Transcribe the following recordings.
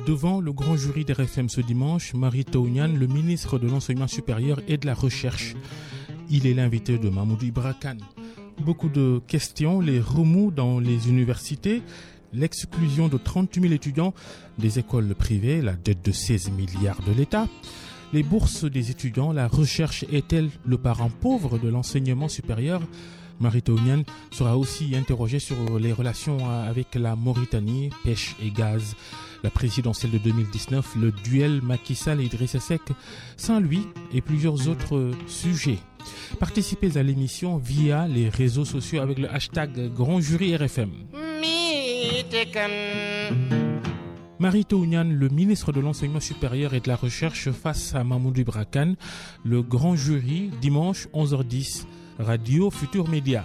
Devant le grand jury d'RFM ce dimanche, Mary Teuw Niane, le ministre de l'Enseignement supérieur et de la Recherche. Il est l'invité de Mamoudou Ibra Kane. Beaucoup de questions, les remous dans les universités, l'exclusion de 38 000 étudiants des écoles privées, la dette de 16 milliards de l'État, les bourses des étudiants, la recherche est-elle le parent pauvre de l'enseignement supérieur ? Mary Teuw Niane sera aussi interrogée sur les relations avec la Mauritanie, pêche et gaz. La présidentielle de 2019, le duel Macky Sall et Idrissa Seck, sans lui et plusieurs autres sujets. Participez à l'émission via les réseaux sociaux avec le hashtag Grand Jury RFM. Mary Teuw Niane, le ministre de l'Enseignement supérieur et de la Recherche face à Mamoudou Ibra Kane, le Grand Jury, dimanche 11h10, Radio Futur Média.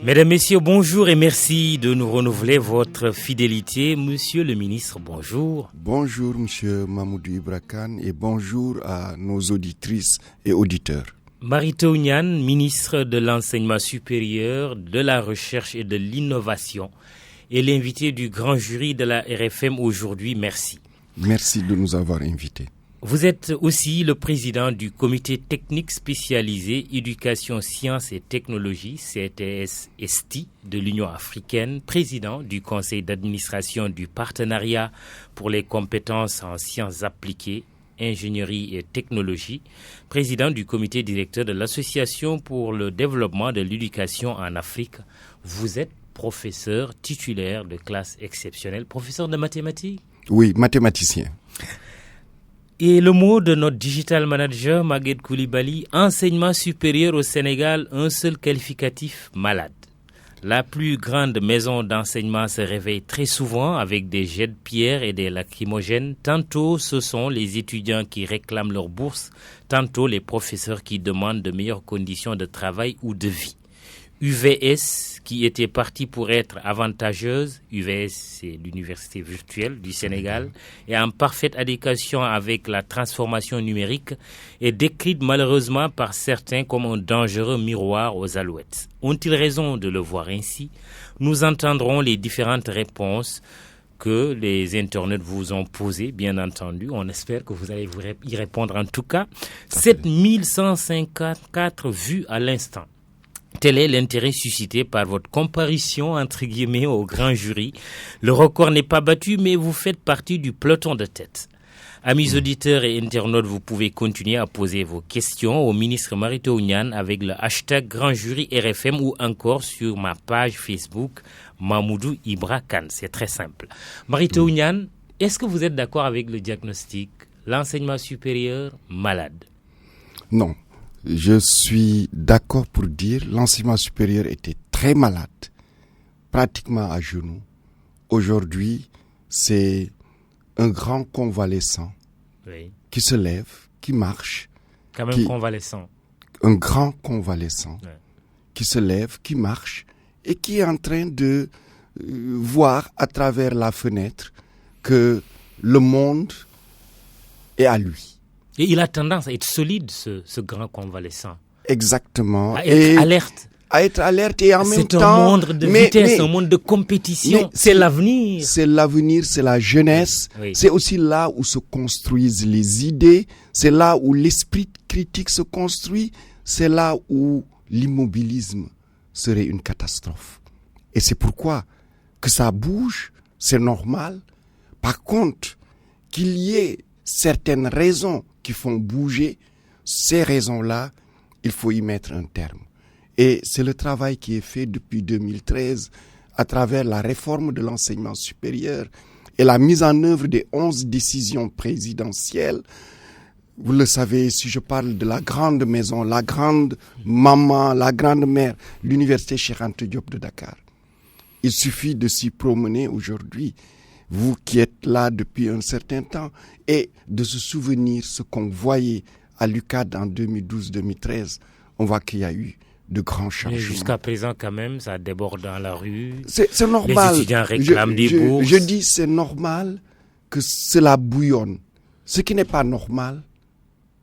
Mesdames, Messieurs, bonjour et merci de nous renouveler votre fidélité. Monsieur le ministre, bonjour. Bonjour, monsieur Mamoudou Ibra Kane, et bonjour à nos auditrices et auditeurs. Mary Teuw Niane, ministre de l'Enseignement supérieur, de la Recherche et de l'Innovation, est l'invité du grand jury de la RFM aujourd'hui. Merci. Merci de nous avoir invités. Vous êtes aussi le président du comité technique spécialisé éducation, sciences et technologies, CTS-STI, de l'Union africaine, président du conseil d'administration du partenariat pour les compétences en sciences appliquées, ingénierie et technologie, président du comité directeur de l'association pour le développement de l'éducation en Afrique. Vous êtes professeur titulaire de classe exceptionnelle, professeur de mathématiques ? Oui, mathématicien. Et le mot de notre digital manager, Maguette Koulibaly, enseignement supérieur au Sénégal, un seul qualificatif, malade. La plus grande maison d'enseignement se réveille très souvent avec des jets de pierre et des lacrymogènes. Tantôt, ce sont les étudiants qui réclament leur bourse, tantôt les professeurs qui demandent de meilleures conditions de travail ou de vie. UVS, qui était partie pour être avantageuse, UVS c'est l'université virtuelle du Sénégal, et en parfaite adéquation avec la transformation numérique, est décrite malheureusement par certains comme un dangereux miroir aux alouettes. Ont-ils raison de le voir ainsi ? Nous entendrons les différentes réponses que les internautes vous ont posées, bien entendu. On espère que vous allez y répondre en tout cas. 7154 vues à l'instant. Tel est l'intérêt suscité par votre comparution, entre guillemets, au grand jury. Le record n'est pas battu, mais vous faites partie du peloton de tête. Amis auditeurs et internautes, vous pouvez continuer à poser vos questions au ministre Mary Teuw Niane avec le hashtag Grand Jury RFM ou encore sur ma page Facebook Mamoudou Ibra Kane. C'est très simple. Mary Teuw Niane, est-ce que vous êtes d'accord avec le diagnostic ? L'enseignement supérieur malade ? Non. Je suis d'accord pour dire l'enseignement supérieur était très malade, pratiquement à genoux. Aujourd'hui, c'est un grand convalescent qui se lève, qui marche. Quand même convalescent. Un grand convalescent qui se lève, qui marche et qui est en train de voir à travers la fenêtre que le monde est à lui. Et il a tendance à être solide, ce grand convalescent. Exactement. À être alerte. À être alerte et en même temps... C'est un monde de vitesse, un monde de compétition. C'est l'avenir. C'est l'avenir, c'est la jeunesse. Oui. C'est aussi là où se construisent les idées. C'est là où l'esprit critique se construit. C'est là où l'immobilisme serait une catastrophe. Et c'est pourquoi que ça bouge, c'est normal. Par contre, qu'il y ait certaines raisons qui font bouger, ces raisons-là, il faut y mettre un terme. Et c'est le travail qui est fait depuis 2013 à travers la réforme de l'enseignement supérieur et la mise en œuvre des 11 décisions présidentielles. Vous le savez, si je parle de la grande maison, la grande maman, la grande mère, l'université Cheikh Anta Diop de Dakar. Il suffit de s'y promener aujourd'hui, vous qui êtes là depuis un certain temps, et de se souvenir ce qu'on voyait à l'UCAD en 2012-2013, on voit qu'il y a eu de grands changements. Mais jusqu'à présent, quand même, ça déborde dans la rue. C'est normal. Les étudiants réclament des bourses. Je dis c'est normal que cela bouillonne. Ce qui n'est pas normal,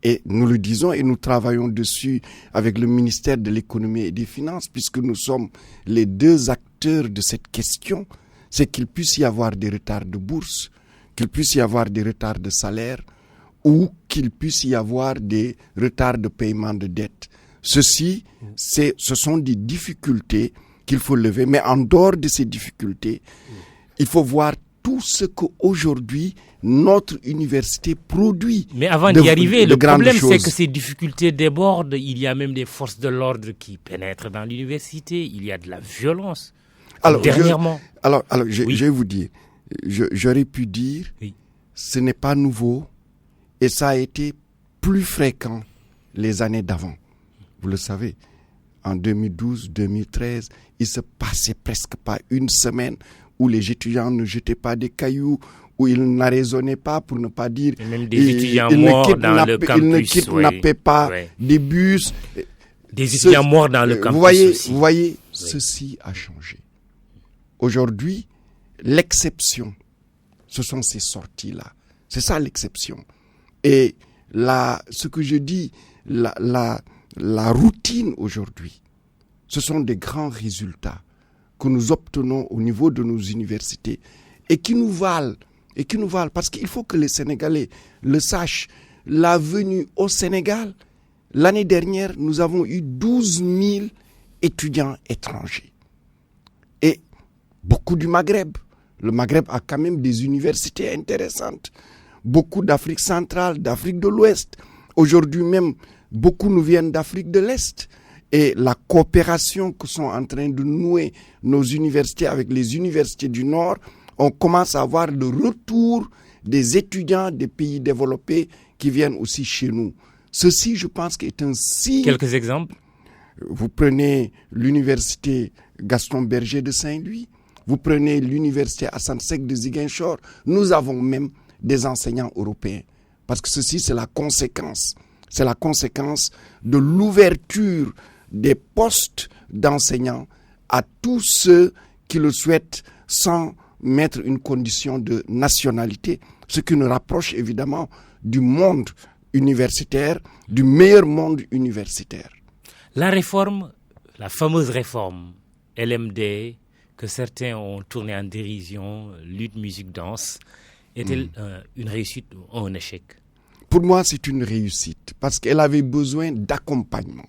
et nous le disons et nous travaillons dessus avec le ministère de l'économie et des finances, puisque nous sommes les deux acteurs de cette question, c'est qu'il puisse y avoir des retards de bourse, qu'il puisse y avoir des retards de salaire ou qu'il puisse y avoir des retards de paiement de dette. Ce sont des difficultés qu'il faut lever. Mais en dehors de ces difficultés, il faut voir tout ce qu'aujourd'hui notre université produit. Mais avant d'y arriver, le problème c'est que ces difficultés débordent. Il y a même des forces de l'ordre qui pénètrent dans l'université. Il y a de la violence. Alors, dernièrement. Je vais vous dire, j'aurais pu dire, ce n'est pas nouveau et ça a été plus fréquent les années d'avant. Vous le savez, en 2012, 2013, il se passait presque pas une semaine où les étudiants ne jetaient pas des cailloux, où ils n'arraisonnaient pas, pour ne pas dire... Et même des étudiants morts dans le campus. Ils ne kidnappaient pas des bus. Des étudiants morts dans le campus Vous voyez, ceci a changé. Aujourd'hui, l'exception, ce sont ces sorties-là. C'est ça l'exception. Et ce que je dis, la routine aujourd'hui, ce sont des grands résultats que nous obtenons au niveau de nos universités et qui nous valent. Parce qu'il faut que les Sénégalais le sachent. La venue au Sénégal, l'année dernière, nous avons eu 12 000 étudiants étrangers. Et beaucoup du Maghreb. Le Maghreb a quand même des universités intéressantes. Beaucoup d'Afrique centrale, d'Afrique de l'Ouest. Aujourd'hui même, beaucoup nous viennent d'Afrique de l'Est. Et la coopération que sont en train de nouer nos universités avec les universités du Nord, on commence à voir le retour des étudiants des pays développés qui viennent aussi chez nous. Ceci, je pense, est un signe. Quelques exemples. Vous prenez l'université Gaston Berger de Saint-Louis, vous prenez l'université Hassan Sek de Ziguinchor, nous avons même des enseignants européens. Parce que ceci, c'est la conséquence. C'est la conséquence de l'ouverture des postes d'enseignants à tous ceux qui le souhaitent sans mettre une condition de nationalité, ce qui nous rapproche évidemment du monde universitaire, du meilleur monde universitaire. La réforme, la fameuse réforme LMD, que certains ont tourné en dérision, lutte, musique, danse, est-elle une réussite ou un échec? Pour moi, c'est une réussite parce qu'elle avait besoin d'accompagnement.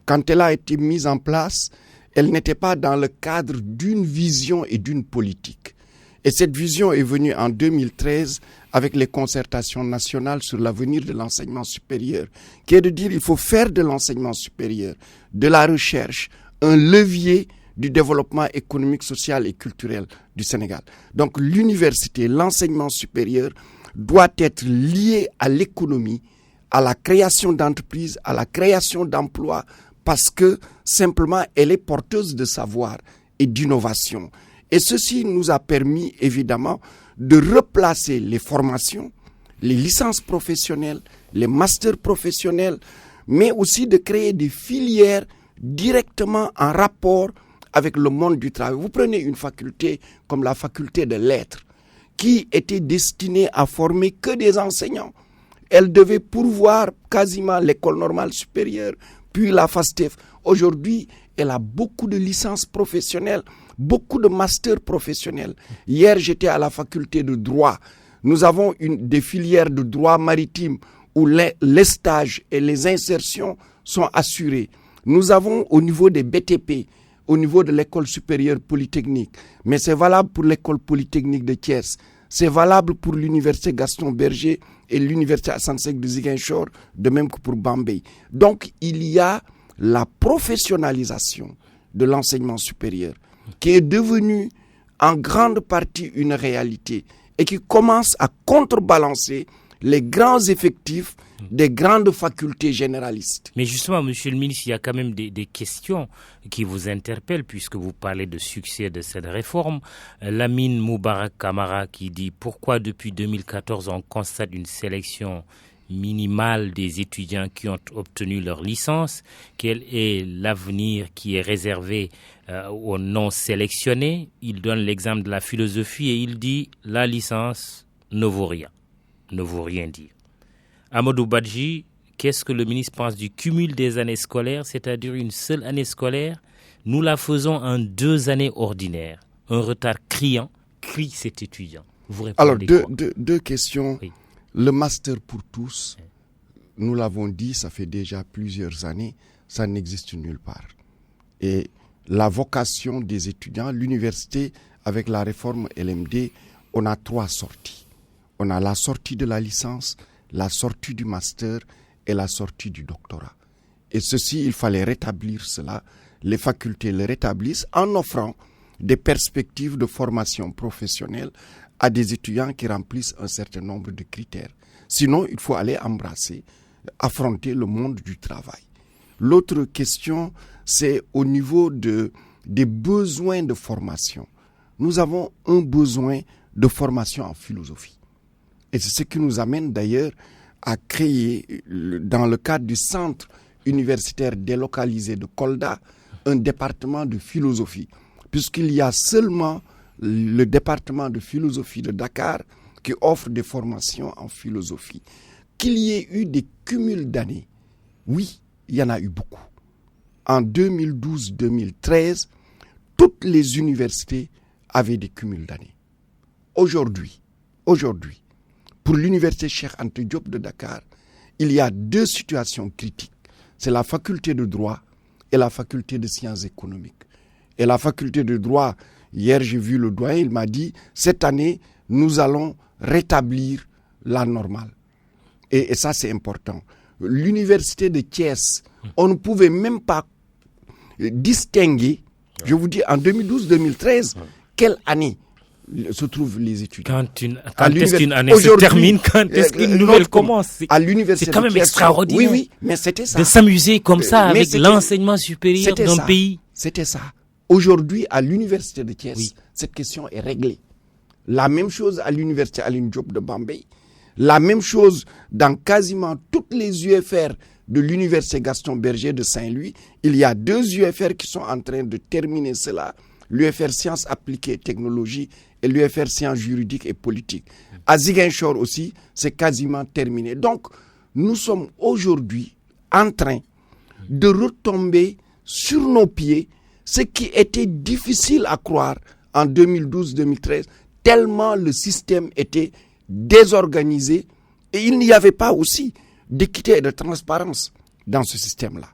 Quand elle a été mise en place, elle n'était pas dans le cadre d'une vision et d'une politique. Et cette vision est venue en 2013 avec les concertations nationales sur l'avenir de l'enseignement supérieur, qui est de dire qu'il faut faire de l'enseignement supérieur, de la recherche, un levier du développement économique, social et culturel du Sénégal. Donc l'université, l'enseignement supérieur doit être lié à l'économie, à la création d'entreprises, à la création d'emplois, parce que simplement elle est porteuse de savoir et d'innovation. Et ceci nous a permis évidemment de replacer les formations, les licences professionnelles, les masters professionnels, mais aussi de créer des filières directement en rapport avec le monde du travail. Vous prenez une faculté comme la faculté de lettres, qui était destinée à former que des enseignants. Elle devait pourvoir quasiment l'école normale supérieure, puis la FASTEF. Aujourd'hui, elle a beaucoup de licences professionnelles, beaucoup de masters professionnels. Hier, j'étais à la faculté de droit. Nous avons des filières de droit maritime où les stages et les insertions sont assurés. Nous avons au niveau des BTP, au niveau de l'école supérieure polytechnique, mais c'est valable pour l'école polytechnique de Thiès, c'est valable pour l'université Gaston Berger et l'université Hassan Sek de Ziguinchor, de même que pour Bambey. Donc il y a la professionnalisation de l'enseignement supérieur qui est devenue en grande partie une réalité et qui commence à contrebalancer les grands effectifs des grandes facultés généralistes. Mais justement, monsieur le ministre, il y a quand même des questions qui vous interpellent puisque vous parlez de succès de cette réforme. Lamine Moubarak Kamara qui dit « Pourquoi depuis 2014 on constate une sélection minimale des étudiants qui ont obtenu leur licence? Quel est l'avenir qui est réservé aux non sélectionnés ?» Il donne l'exemple de la philosophie et il dit « La licence ne vaut rien, ne vaut rien dire ». Amadou Badji, qu'est-ce que le ministre pense du cumul des années scolaires, c'est-à-dire une seule année scolaire? Nous la faisons en 2 années ordinaires. un retard criant, crie cet étudiant. Vous répondez Alors, quoi? deux questions. Oui. Le master pour tous, nous l'avons dit, ça fait déjà plusieurs années, ça n'existe nulle part. Et la vocation des étudiants, l'université, avec la réforme LMD, on a 3 sorties. On a la sortie de la licence, la sortie du master et la sortie du doctorat. Et ceci, il fallait rétablir cela. Les facultés le rétablissent en offrant des perspectives de formation professionnelle à des étudiants qui remplissent un certain nombre de critères. Sinon, il faut aller affronter le monde du travail. L'autre question, c'est au niveau des besoins de formation. Nous avons un besoin de formation en philosophie. Et c'est ce qui nous amène d'ailleurs à créer, dans le cadre du centre universitaire délocalisé de Kolda, un département de philosophie, puisqu'il y a seulement le département de philosophie de Dakar qui offre des formations en philosophie. Qu'il y ait eu des cumuls d'années, oui, il y en a eu beaucoup. En 2012-2013, toutes les universités avaient des cumuls d'années. Aujourd'hui, pour l'université Cheikh Anta Diop de Dakar, il y a 2 situations critiques. C'est la faculté de droit et la faculté de sciences économiques. Et la faculté de droit, hier j'ai vu le doyen, il m'a dit, cette année, nous allons rétablir la normale. Et ça, c'est important. L'université de Thiès, on ne pouvait même pas distinguer, je vous dis, en 2012-2013, quelle année se trouvent les étudiants. Quand est-ce qu'une année se termine, quand est-ce qu'une nouvelle commence? À l'université c'est quand même extraordinaire. Oui, mais c'était ça. De s'amuser comme ça avec l'enseignement supérieur d'un pays. C'était ça. Aujourd'hui, à l'université de Thiès, cette question est réglée. La même chose à l'université Alioune Diop de Bambey. La même chose dans quasiment toutes les UFR de l'université Gaston Berger de Saint-Louis. Il y a 2 UFR qui sont en train de terminer cela. L'UFR Sciences appliquées et technologies et l'UFR Sciences juridiques et politiques. À Ziguinchor aussi, c'est quasiment terminé. Donc, nous sommes aujourd'hui en train de retomber sur nos pieds, ce qui était difficile à croire en 2012-2013, tellement le système était désorganisé et il n'y avait pas aussi d'équité et de transparence dans ce système-là.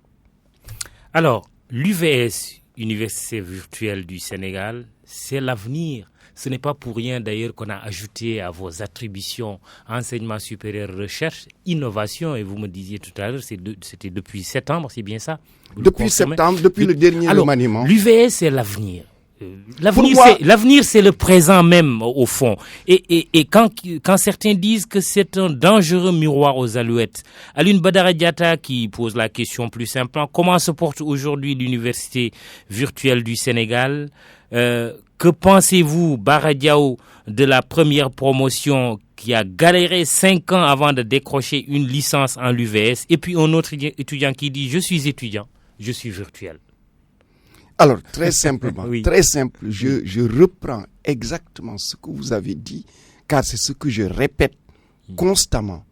Alors, l'UVS, Université virtuelle du Sénégal, c'est l'avenir. Ce n'est pas pour rien d'ailleurs qu'on a ajouté à vos attributions enseignement supérieur, recherche, innovation, et vous me disiez tout à l'heure, c'était depuis septembre, c'est bien ça? Depuis septembre, depuis le dernier remaniement. L'UVS, c'est l'avenir. L'avenir, c'est le présent même, au fond. Et quand certains disent que c'est un dangereux miroir aux alouettes, Alioune Badara Diatta qui pose la question plus simplement, comment se porte aujourd'hui l'Université virtuelle du Sénégal? Que pensez-vous, Bara Diaw, de la première promotion qui a galéré 5 ans avant de décrocher une licence en l'UVS, et puis un autre étudiant qui dit « Je suis étudiant, je suis virtuel ». Alors, très simplement, très simple, je reprends exactement ce que vous avez dit, car c'est ce que je répète constamment.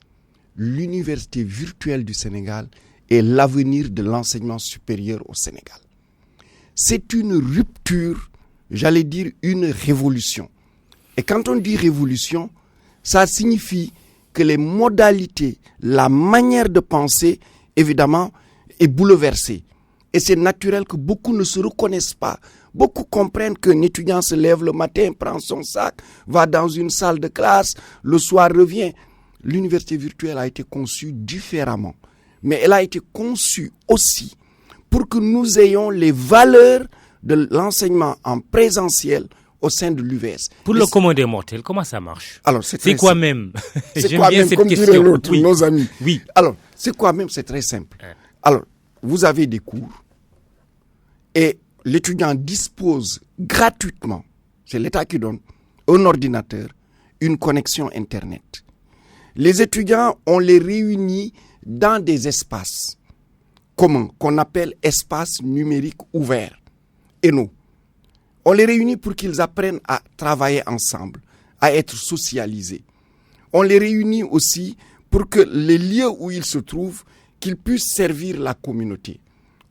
L'université virtuelle du Sénégal est l'avenir de l'enseignement supérieur au Sénégal. C'est une rupture, j'allais dire une révolution. Et quand on dit révolution, ça signifie que les modalités, la manière de penser, évidemment, est bouleversée. Et c'est naturel que beaucoup ne se reconnaissent pas. Beaucoup comprennent qu'un étudiant se lève le matin, prend son sac, va dans une salle de classe, le soir revient. L'université virtuelle a été conçue différemment. Mais elle a été conçue aussi pour que nous ayons les valeurs de l'enseignement en présentiel au sein de l'UVS. Pour le commun des mortels, comment ça marche? Alors, c'est quoi même? C'est quoi même, comme dirait l'autre, nos amis. Oui. Alors, c'est quoi même? C'est très simple. Alors, vous avez des cours et l'étudiant dispose gratuitement, c'est l'État qui donne, un ordinateur, une connexion Internet. Les étudiants, on les réunit dans des espaces communs qu'on appelle espaces numériques ouverts. Et nous, on les réunit pour qu'ils apprennent à travailler ensemble, à être socialisés. On les réunit aussi pour que les lieux où ils se trouvent, qu'ils puissent servir la communauté.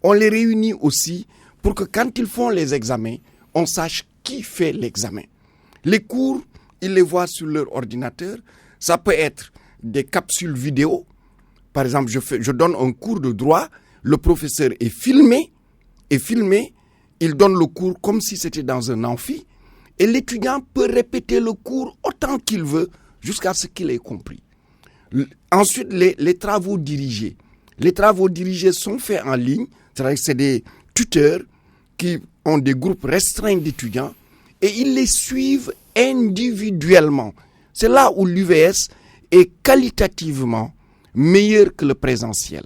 On les réunit aussi pour que quand ils font les examens, on sache qui fait l'examen. Les cours, ils les voient sur leur ordinateur. Ça peut être des capsules vidéo. Par exemple, je donne un cours de droit, le professeur est filmé, il donne le cours comme si c'était dans un amphi, et l'étudiant peut répéter le cours autant qu'il veut jusqu'à ce qu'il ait compris. Ensuite, les travaux dirigés. Les travaux dirigés sont faits en ligne, c'est-à-dire que c'est des tuteurs qui ont des groupes restreints d'étudiants et ils les suivent individuellement. C'est là où l'UVS est qualitativement meilleur que le présentiel.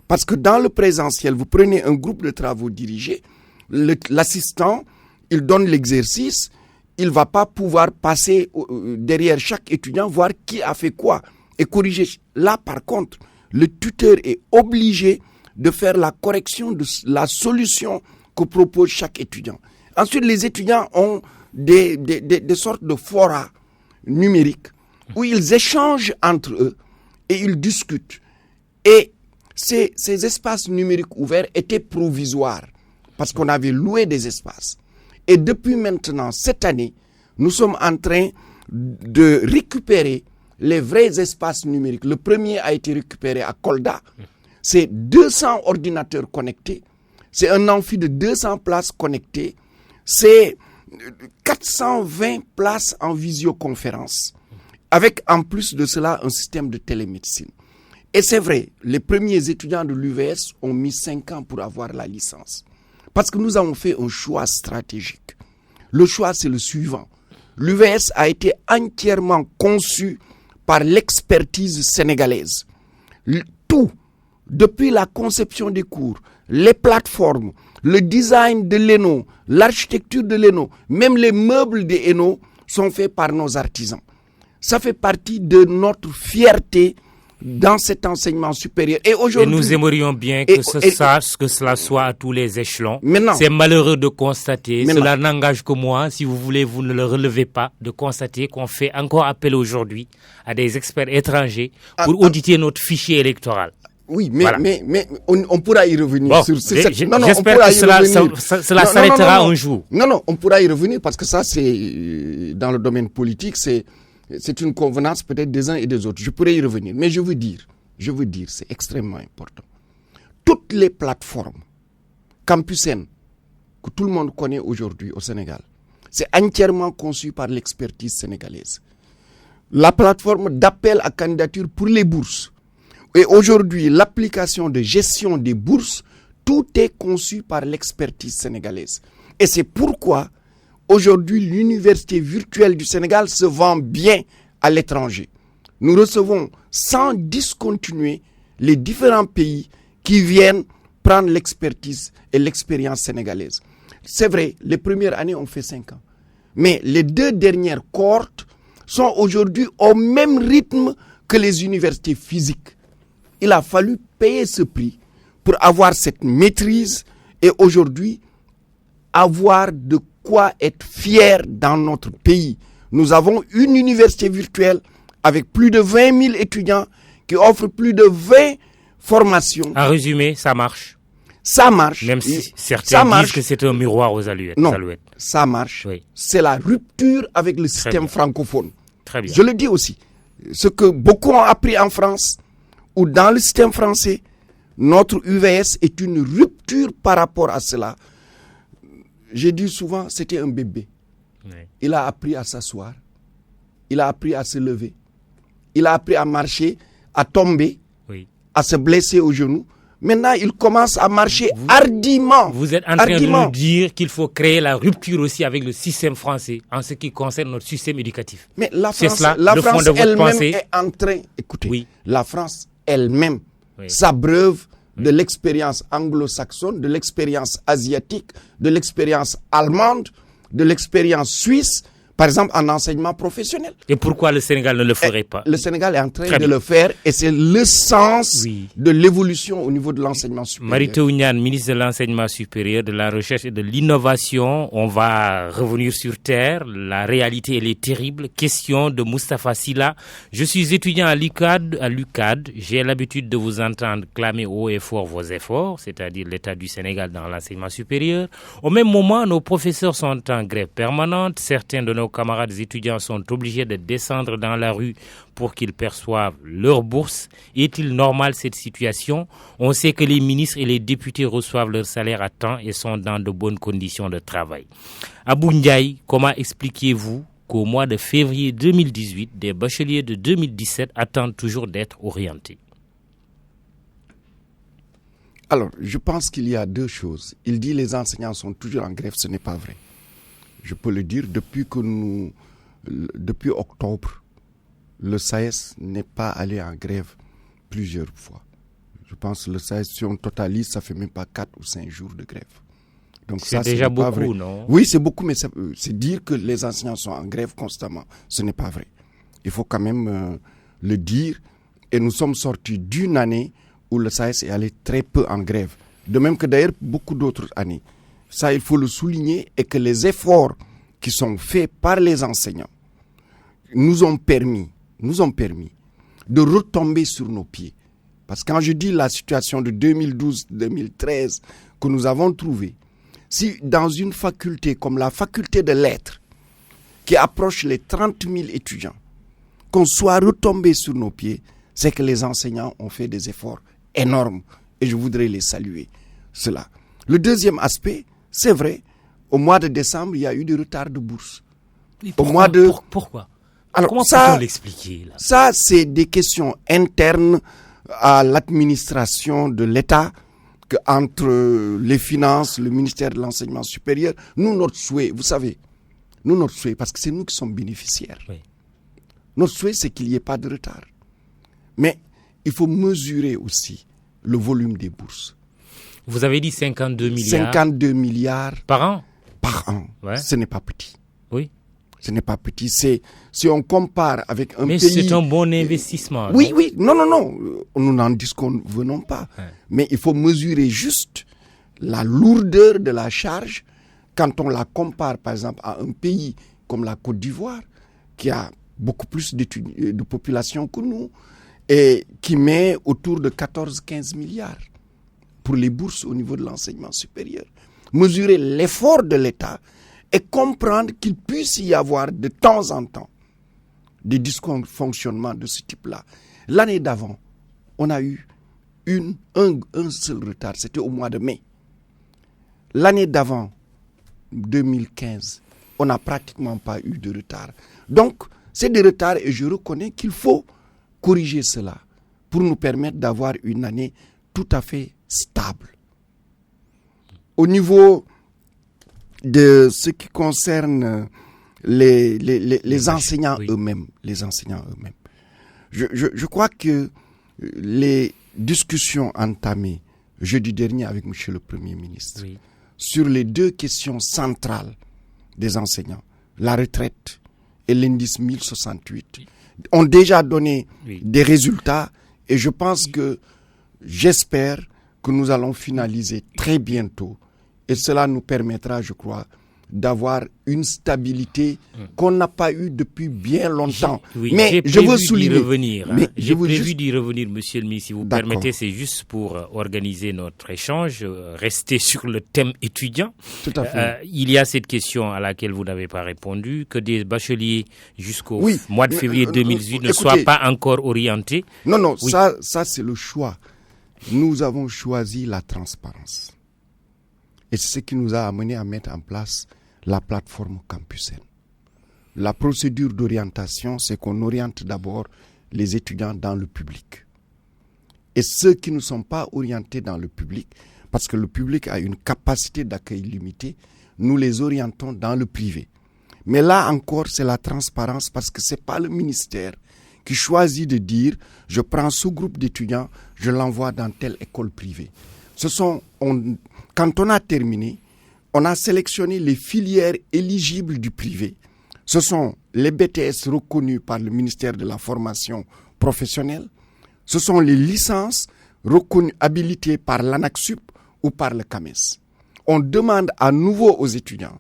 Parce que dans le présentiel, vous prenez un groupe de travaux dirigés, l'assistant, il donne l'exercice, il ne va pas pouvoir passer derrière chaque étudiant, voir qui a fait quoi et corriger. Là, par contre, le tuteur est obligé de faire la correction de la solution que propose chaque étudiant. Ensuite, les étudiants ont des sortes de forats numériques où ils échangent entre eux et ils discutent. Et ces espaces numériques ouverts étaient provisoires parce qu'on avait loué des espaces. Et depuis maintenant, cette année, nous sommes en train de récupérer les vrais espaces numériques. Le premier a été récupéré à Kolda. C'est 200 ordinateurs connectés. C'est un amphi de 200 places connectées. C'est 420 places en visioconférence. Avec en plus de cela un système de télémédecine. Et c'est vrai, les premiers étudiants de l'UVS ont mis 5 ans pour avoir la licence. Parce que nous avons fait un choix stratégique. Le choix, c'est le suivant. L'UVS a été entièrement conçu par l'expertise sénégalaise. Tout, depuis la conception des cours, les plateformes, le design de l'ENO, l'architecture de l'ENO, même les meubles de l'ENO sont faits par nos artisans. Ça fait partie de notre fierté dans cet enseignement supérieur. Et aujourd'hui, nous aimerions bien que cela soit à tous les échelons. C'est malheureux de constater, cela n'engage que moi, si vous voulez, vous ne le relevez pas, de constater qu'on fait encore appel aujourd'hui à des experts étrangers pour auditer notre fichier électoral. Oui, mais on pourra y revenir. J'espère que cela s'arrêtera un jour. Non, on pourra y revenir parce que ça, c'est dans le domaine politique, c'est une convenance peut-être des uns et des autres. Je pourrais y revenir. Mais je veux dire, c'est extrêmement important. Toutes les plateformes Campusen que tout le monde connaît aujourd'hui au Sénégal, c'est entièrement conçu par l'expertise sénégalaise. La plateforme d'appel à candidature pour les bourses. Et aujourd'hui, l'application de gestion des bourses, tout est conçu par l'expertise sénégalaise. Et c'est pourquoi aujourd'hui, l'université virtuelle du Sénégal se vend bien à l'étranger. Nous recevons sans discontinuer les différents pays qui viennent prendre l'expertise et l'expérience sénégalaise. C'est vrai, les premières années ont fait 5 ans. Mais les 2 dernières cohortes sont aujourd'hui au même rythme que les universités physiques. Il a fallu payer ce prix pour avoir cette maîtrise et aujourd'hui avoir de quoi être fier dans notre pays. Nous avons une université virtuelle avec plus de 20 000 étudiants qui offrent plus de 20 formations. En résumé, ça marche. Ça marche. Même si certains disent que c'est un miroir aux alouettes. Non, ça marche. Oui. C'est la rupture avec le système francophone. Très bien. Je le dis aussi. Ce que beaucoup ont appris en France ou dans le système français, notre UVS est une rupture par rapport à cela. J'ai dit souvent, c'était un bébé. Oui. Il a appris à s'asseoir. Il a appris à se lever. Il a appris à marcher, à tomber, à se blesser au genou. Maintenant, il commence à marcher hardiment. Vous êtes en train de nous dire qu'il faut créer la rupture aussi avec le système français en ce qui concerne notre système éducatif. Mais la France elle-même est en train... Écoutez, la France elle-même s'abreuve de l'expérience anglo-saxonne, de l'expérience asiatique, de l'expérience allemande, de l'expérience suisse Par exemple, en enseignement professionnel. Et pourquoi le Sénégal ne le ferait pas? Le Sénégal est en train de le faire et c'est le sens de l'évolution au niveau de l'enseignement supérieur. Mary Teuw Niane, ministre de l'Enseignement supérieur, de la Recherche et de l'Innovation. On va revenir sur terre. La réalité, elle est terrible. Question de Moustapha Sylla. Je suis étudiant à l'UCAD. J'ai l'habitude de vous entendre clamer haut et fort vos efforts, c'est-à-dire l'État du Sénégal dans l'enseignement supérieur. Au même moment, nos professeurs sont en grève permanente. Certains de nos camarades étudiants sont obligés de descendre dans la rue pour qu'ils perçoivent leur bourse. Est-il normal cette situation? On sait que les ministres et les députés reçoivent leur salaire à temps et sont dans de bonnes conditions de travail. Abou Ndiaye, comment expliquez-vous qu'au mois de février 2018, des bacheliers de 2017 attendent toujours d'être orientés? Alors, je pense qu'il y a deux choses. Il dit les enseignants sont toujours en grève, ce n'est pas vrai. Je peux le dire, depuis octobre, le SAES n'est pas allé en grève plusieurs fois. Je pense que le SAES, si on totalise, ça fait même pas 4 ou 5 jours de grève. Donc c'est déjà beaucoup, non? Oui, c'est beaucoup, mais c'est dire que les enseignants sont en grève constamment. Ce n'est pas vrai. Il faut quand même le dire. Et nous sommes sortis d'une année où le SAES est allé très peu en grève. De même que d'ailleurs beaucoup d'autres années. Ça, il faut le souligner, et que les efforts qui sont faits par les enseignants nous ont permis de retomber sur nos pieds. Parce que quand je dis la situation de 2012-2013 que nous avons trouvée, si dans une faculté comme la faculté de lettres, qui approche les 30 000 étudiants, qu'on soit retombé sur nos pieds, c'est que les enseignants ont fait des efforts énormes. Et je voudrais les saluer, cela. Le deuxième aspect, c'est vrai, au mois de décembre, il y a eu des retards de bourse. Pourquoi? Alors, comment peut-on l'expliquer là? Ça, c'est des questions internes à l'administration de l'État, entre les finances, le ministère de l'Enseignement supérieur. Nous, notre souhait, vous savez, parce que c'est nous qui sommes bénéficiaires. Oui. Notre souhait, c'est qu'il n'y ait pas de retard. Mais il faut mesurer aussi le volume des bourses. Vous avez dit 52 milliards. 52 milliards. Par an? Par an. Ouais. Ce n'est pas petit. Oui. Ce n'est pas petit. Si on compare avec un pays... Mais c'est un bon investissement. Oui, oui. Non. Nous n'en disconvenons pas. Ouais. Mais il faut mesurer juste la lourdeur de la charge quand on la compare, par exemple, à un pays comme la Côte d'Ivoire, qui a beaucoup plus de population que nous, et qui met autour de 14-15 milliards pour les bourses au niveau de l'enseignement supérieur. Mesurer l'effort de l'État et comprendre qu'il puisse y avoir de temps en temps des dysfonctionnements de ce type-là. L'année d'avant, on a eu un seul retard, c'était au mois de mai. L'année d'avant, 2015, on n'a pratiquement pas eu de retard. Donc, c'est des retards et je reconnais qu'il faut corriger cela pour nous permettre d'avoir une année tout à fait stable. Au niveau de ce qui concerne les enseignants eux-mêmes, je crois que les discussions entamées jeudi dernier avec M. le Premier ministre sur les deux questions centrales des enseignants, la retraite et l'indice 1068, ont déjà donné des résultats, et je pense que j'espère que nous allons finaliser très bientôt, et cela nous permettra, je crois, d'avoir une stabilité qu'on n'a pas eue depuis bien longtemps. Mais je veux souligner. J'ai prévu d'y revenir, monsieur le ministre, si vous permettez, c'est juste pour organiser notre échange, rester sur le thème étudiant. Tout à fait. Il y a cette question à laquelle vous n'avez pas répondu, que des bacheliers jusqu'au mois de février 2018 ne soient pas encore orientés. Non, ça c'est le choix. Nous avons choisi la transparence. Et c'est ce qui nous a amené à mettre en place la plateforme Campus N. La procédure d'orientation, c'est qu'on oriente d'abord les étudiants dans le public. Et ceux qui ne sont pas orientés dans le public, parce que le public a une capacité d'accueil limitée, nous les orientons dans le privé. Mais là encore, c'est la transparence, parce que ce n'est pas le ministère qui choisit de dire « je prends ce groupe d'étudiants, je l'envoie dans telle école privée ». Quand on a terminé, on a sélectionné les filières éligibles du privé Ce sont les BTS reconnus par le ministère de la Formation professionnelle. Ce sont les licences reconnues, habilitées par l'ANAQ-Sup ou par le CAMES. On demande à nouveau aux étudiants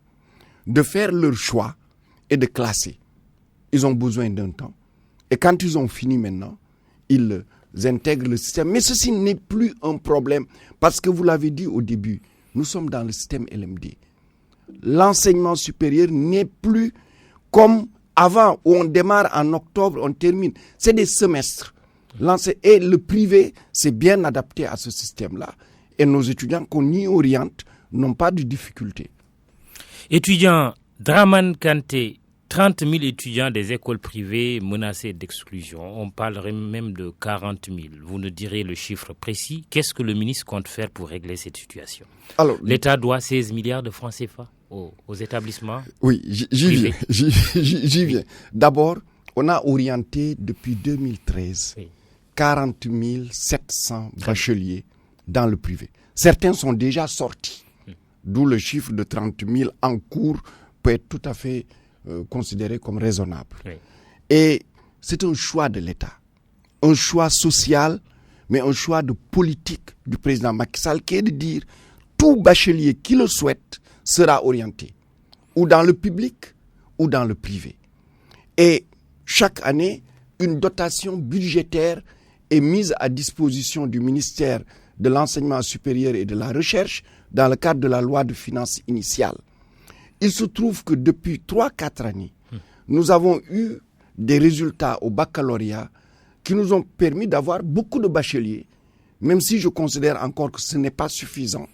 de faire leur choix et de classer. Ils ont besoin d'un temps. Et quand ils ont fini maintenant, ils intègrent le système. Mais ceci n'est plus un problème parce que vous l'avez dit au début, nous sommes dans le système LMD. L'enseignement supérieur n'est plus comme avant où on démarre en octobre, on termine. C'est des semestres. Et le privé s'est bien adapté à ce système-là. Et nos étudiants qu'on y oriente n'ont pas de difficultés. Étudiant Draman Kanté, 30 000 étudiants des écoles privées menacés d'exclusion. On parlerait même de 40 000. Vous nous direz le chiffre précis. Qu'est-ce que le ministre compte faire pour régler cette situation? Alors, l'État doit 16 milliards de francs CFA aux établissements. Oui, j'y viens. D'abord, on a orienté depuis 2013 40 700 bacheliers dans le privé. Certains sont déjà sortis, d'où le chiffre de 30 000 en cours peut être tout à fait considéré comme raisonnable. Oui. Et c'est un choix de l'État, un choix social, mais un choix de politique du président Macky Sall qui est de dire tout bachelier qui le souhaite sera orienté ou dans le public ou dans le privé. Et chaque année, une dotation budgétaire est mise à disposition du ministère de l'Enseignement supérieur et de la Recherche dans le cadre de la loi de finances initiale. Il se trouve que depuis 3-4 années, nous avons eu des résultats au baccalauréat qui nous ont permis d'avoir beaucoup de bacheliers, même si je considère encore que ce n'est pas suffisant.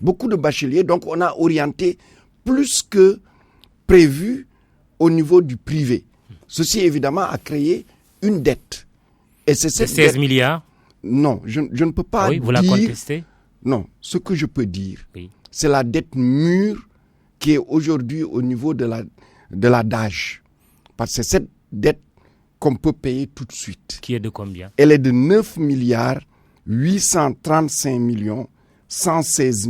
Beaucoup de bacheliers, donc on a orienté plus que prévu au niveau du privé. Ceci évidemment a créé une dette. Et c'est cette 16 milliards? Non, je ne peux pas dire... Vous la contestez? Non, ce que je peux dire, c'est la dette mûre qui est aujourd'hui au niveau de la DAGE. Parce que c'est cette dette qu'on peut payer tout de suite. Qui est de combien? Elle est de 9 milliards 835 millions 116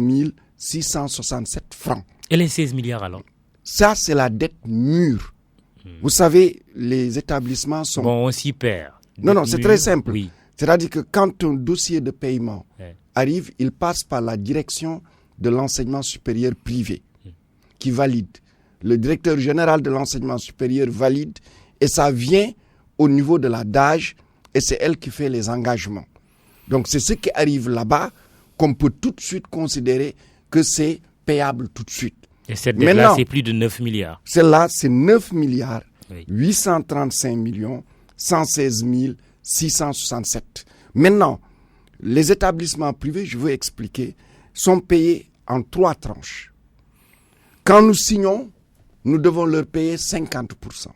667 francs. Et les 16 milliards alors? Ça, c'est la dette mûre. Vous savez, les établissements sont... Bon, on s'y perd. Non, c'est très simple. Oui. C'est-à-dire que quand un dossier de paiement arrive, il passe par la direction de l'enseignement supérieur privé qui valide. Le directeur général de l'enseignement supérieur valide et ça vient au niveau de la DAGE et c'est elle qui fait les engagements. Donc c'est ce qui arrive là-bas qu'on peut tout de suite considérer que c'est payable tout de suite. Et cette dette-là, c'est plus de 9 milliards. Celle-là, c'est 9 milliards 835 millions 116 667. Maintenant, les établissements privés, je veux expliquer, sont payés en 3 tranches. Quand nous signons, nous devons leur payer 50%.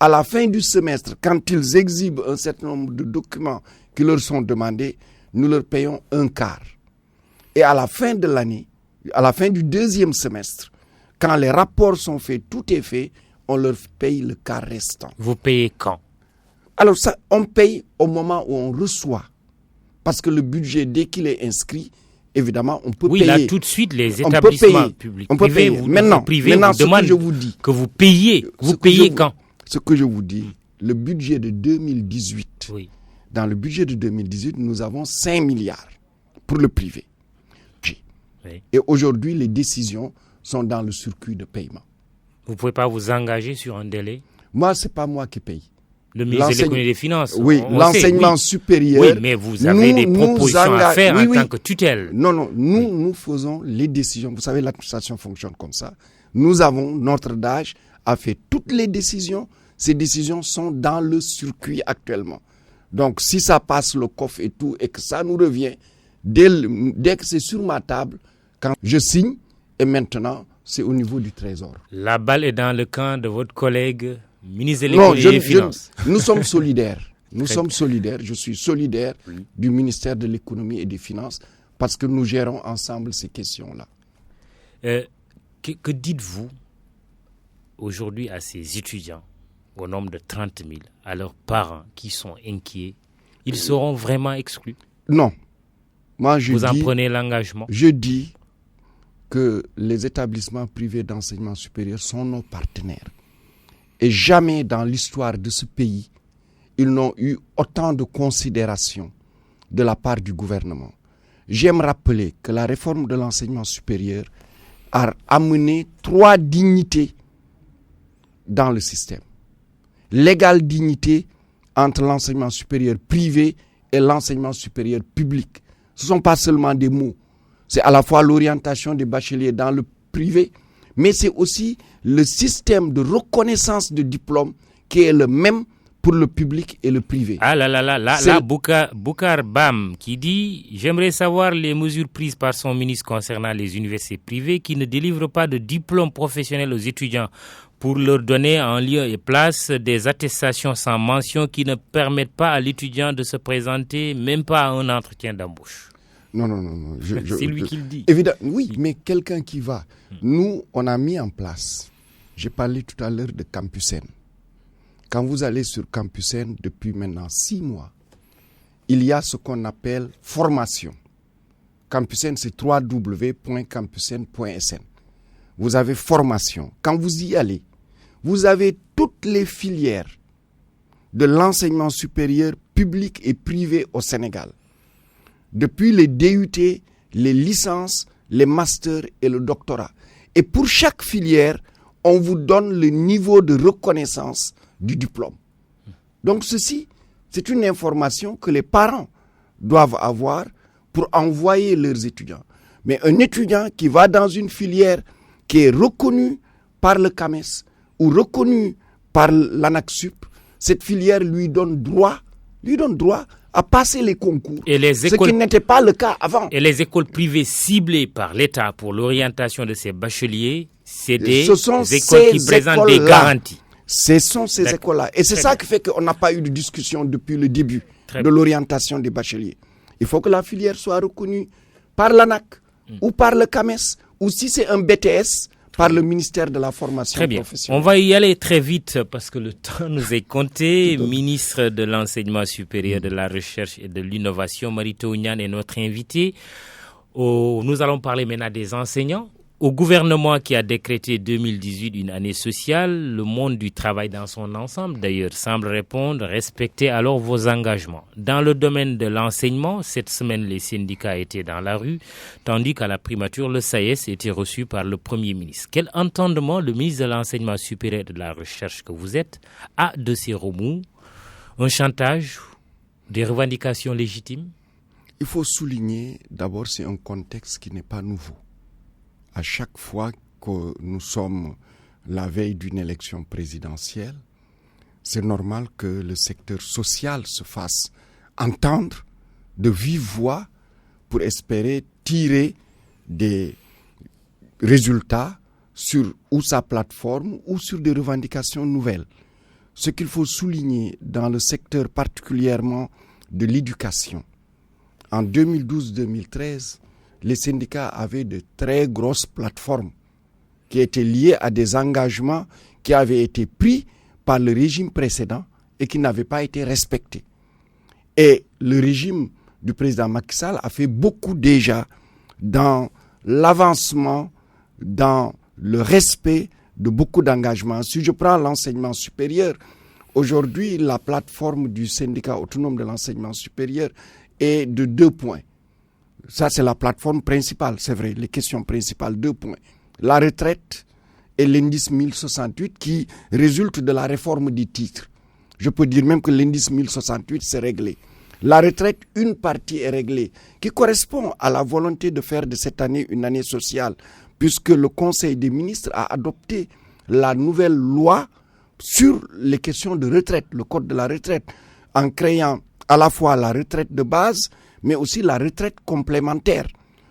À la fin du semestre, quand ils exhibent un certain nombre de documents qui leur sont demandés, nous leur payons un quart. Et à la fin de l'année, à la fin du deuxième semestre, quand les rapports sont faits, tout est fait, on leur paye le quart restant. Vous payez quand? Alors ça, on paye au moment où on reçoit. Parce que le budget, dès qu'il est inscrit, évidemment, on peut payer. Oui, là, tout de suite, les établissements publics, on peut payer. Maintenant, vous demandent je vous dis, que vous payez. Vous payez quand? Ce que je vous dis, le budget de 2018, dans le budget de 2018, nous avons 5 milliards pour le privé. Et aujourd'hui, les décisions sont dans le circuit de paiement. Vous ne pouvez pas vous engager sur un délai? Moi, ce n'est pas moi qui paye. Le ministre de l'Économie et des Finances. Oui, l'enseignement supérieur. Oui, mais vous avez des propositions à faire en tant que tutelle. Non, nous faisons les décisions. Vous savez, l'administration fonctionne comme ça. Nous avons, notre DAGE a fait toutes les décisions. Ces décisions sont dans le circuit actuellement. Donc, si ça passe le coffre et tout, et que ça nous revient, dès que c'est sur ma table, quand je signe, et maintenant, c'est au niveau du Trésor. La balle est dans le camp de votre collègue ministre de l'Économie et des Finances. Nous sommes solidaires. Nous sommes solidaires. Je suis solidaire du ministère de l'Économie et des Finances parce que nous gérons ensemble ces questions-là. Que dites-vous aujourd'hui à ces étudiants, au nombre de 30 000, à leurs parents qui sont inquiets? Ils seront vraiment exclus? Non. Vous en prenez l'engagement? Je dis que les établissements privés d'enseignement supérieur sont nos partenaires. Et jamais dans l'histoire de ce pays, ils n'ont eu autant de considération de la part du gouvernement. J'aime rappeler que la réforme de l'enseignement supérieur a amené 3 dignités dans le système. L'égale dignité entre l'enseignement supérieur privé et l'enseignement supérieur public. Ce ne sont pas seulement des mots. C'est à la fois l'orientation des bacheliers dans le privé, mais c'est aussi le système de reconnaissance de diplôme qui est le même pour le public et le privé. Ah là, Boukar Bam qui dit « J'aimerais savoir les mesures prises par son ministre concernant les universités privées qui ne délivrent pas de diplôme professionnel aux étudiants pour leur donner en lieu et place des attestations sans mention qui ne permettent pas à l'étudiant de se présenter, même pas à un entretien d'embauche. » Non. C'est lui qui le dit. Évidemment, oui, mais quelqu'un qui va. Nous, on a mis en place, j'ai parlé tout à l'heure de Campusen. Quand vous allez sur Campusen depuis maintenant 6 mois, il y a ce qu'on appelle formation. Campusen, c'est www.campusen.sn. Vous avez formation. Quand vous y allez, vous avez toutes les filières de l'enseignement supérieur public et privé au Sénégal. Depuis les DUT, les licences, les masters et le doctorat. Et pour chaque filière, on vous donne le niveau de reconnaissance du diplôme. Donc ceci, c'est une information que les parents doivent avoir pour envoyer leurs étudiants. Mais un étudiant qui va dans une filière qui est reconnue par le CAMES ou reconnue par l'ANAQ-Sup, cette filière lui donne droit à passer les concours, ce qui n'était pas le cas avant. Et les écoles privées ciblées par l'État pour l'orientation de ces bacheliers, c'est des écoles qui présentent des garanties. Ce sont ces écoles-là. Et c'est ça qui fait qu'on n'a pas eu de discussion depuis le début de l'orientation des bacheliers. Il faut que la filière soit reconnue par l'ANAQ ou par le CAMES, ou si c'est un BTS, par le ministère de la formation professionnelle. On va y aller très vite parce que le temps nous est compté. Ministre de l'enseignement supérieur, de la recherche et de l'innovation, Mary Teuw Niane est notre invité. Nous allons parler maintenant des enseignants. Au gouvernement qui a décrété 2018 une année sociale, le monde du travail dans son ensemble, d'ailleurs, semble répondre, respecter alors vos engagements. Dans le domaine de l'enseignement, cette semaine, les syndicats étaient dans la rue, tandis qu'à la primature, le SAES était reçu par le Premier ministre. Quel entendement le ministre de l'Enseignement supérieur et de la Recherche que vous êtes a de ces remous? Un chantage? Des revendications légitimes? Il faut souligner, d'abord, c'est un contexte qui n'est pas nouveau. À chaque fois que nous sommes la veille d'une élection présidentielle, c'est normal que le secteur social se fasse entendre de vive voix pour espérer tirer des résultats sur ou sa plateforme ou sur des revendications nouvelles. Ce qu'il faut souligner dans le secteur particulièrement de l'éducation, en 2012-2013, les syndicats avaient de très grosses plateformes qui étaient liées à des engagements qui avaient été pris par le régime précédent et qui n'avaient pas été respectés. Et le régime du président Macky Sall a fait beaucoup déjà dans l'avancement, dans le respect de beaucoup d'engagements. Si je prends l'enseignement supérieur, aujourd'hui, la plateforme du syndicat autonome de l'enseignement supérieur est de 2 points. Ça, c'est la plateforme principale, c'est vrai, les questions principales, 2 points. La retraite et l'indice 1068 qui résulte de la réforme des titres. Je peux dire même que l'indice 1068, c'est réglé. La retraite, une partie est réglée, qui correspond à la volonté de faire de cette année une année sociale, puisque le Conseil des ministres a adopté la nouvelle loi sur les questions de retraite, le code de la retraite, en créant à la fois la retraite de base, mais aussi la retraite complémentaire,